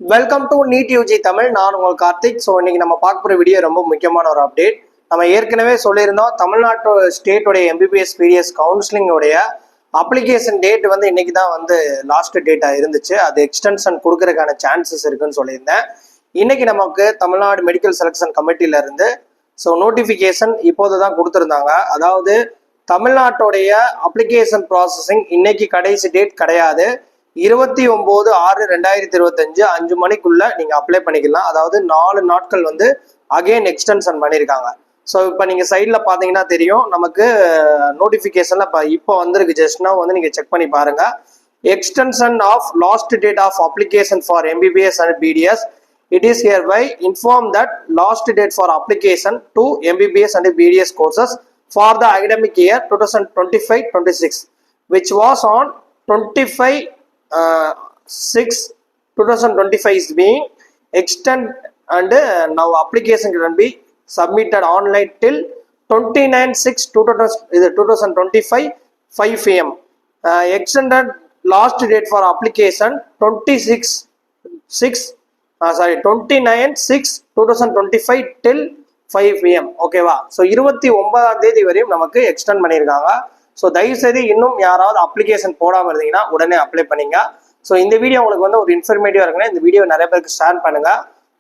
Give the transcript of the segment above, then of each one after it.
Welcome to NEET UG Tamil. நான் உங்கள் Karthik. So இன்னைக்கு நம்ம பார்க்க போகிற வீடியோ ரொம்ப முக்கியமான ஒரு அப்டேட். நம்ம ஏற்கனவே சொல்லியிருந்தோம், தமிழ்நாட்டு ஸ்டேட்டுடைய எம்பிபிஎஸ் பிடிஎஸ் கவுன்சிலிங்கோடைய அப்ளிகேஷன் டேட் வந்து இன்னைக்கு தான் வந்து லாஸ்ட் டேட்டாக இருந்துச்சு. அது எக்ஸ்டென்ஷன் கொடுக்கறதுக்கான சான்சஸ் இருக்குன்னு சொல்லியிருந்தேன். இன்னைக்கு நமக்கு தமிழ்நாடு மெடிக்கல் செலெக்ஷன் கமிட்டியில இருந்து நோட்டிஃபிகேஷன் இப்போது தான் கொடுத்துருந்தாங்க. அதாவது தமிழ்நாட்டுடைய அப்ளிகேஷன் ப்ராசஸிங் இன்னைக்கு கடைசி டேட் கிடையாது. 29/6/2025 5 மணிக்குள்ள நீங்க அப்ளை பண்ணிக்கலாம். அதாவது 4 நாட்கள் வந்து அகைன் எக்ஸ்டென்ஷன் பண்ணியிருக்காங்க. ஸோ இப்போ நீங்க சைட்ல பாத்தீங்கன்னா தெரியும், நமக்கு நோட்டிபிகேஷன்ல இப்போ வந்திருக்கு. ஜஸ்ட் நவ் வந்து நீங்க செக் பண்ணி பாருங்க. Extension of last date of application for MBBS and BDS. It is hereby informed that last date for application to MBBS and BDS courses for the academic year 2025-26, which was on 25/6/2025 is being extended, and now application can be submitted online till 29/6/2025 5 p.m. Extended last date for application 29/6/2025 till 5 p.m. ஓகேவா? So 29ஆம் தேதி வரையும் நமக்கு extend பண்ணியிருக்காங்க. So தயவுசெய்து இன்னும் யாராவது application போடாமல் இருந்தீங்கன்னா உடனே அப்ளை பண்ணிங்க. ஸோ இந்த வீடியோ உங்களுக்கு வந்து ஒரு இன்ஃபர்மேட்டிவாக இருக்குன்னா இந்த வீடியோ நிறைய பேருக்கு ஷேர் பண்ணுங்க.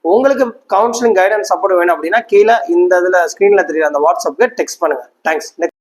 உங்களுக்கு கவுன்சிலிங் கைடன்ஸ் சப்போர்ட் வேணும் அப்படின்னா கீழே இந்த இதில் ஸ்க்ரீனில் தெரியுற அந்த வாட்ஸ்அப்புக்கு டெக்ஸ்ட் பண்ணுங்க. தேங்க்ஸ்.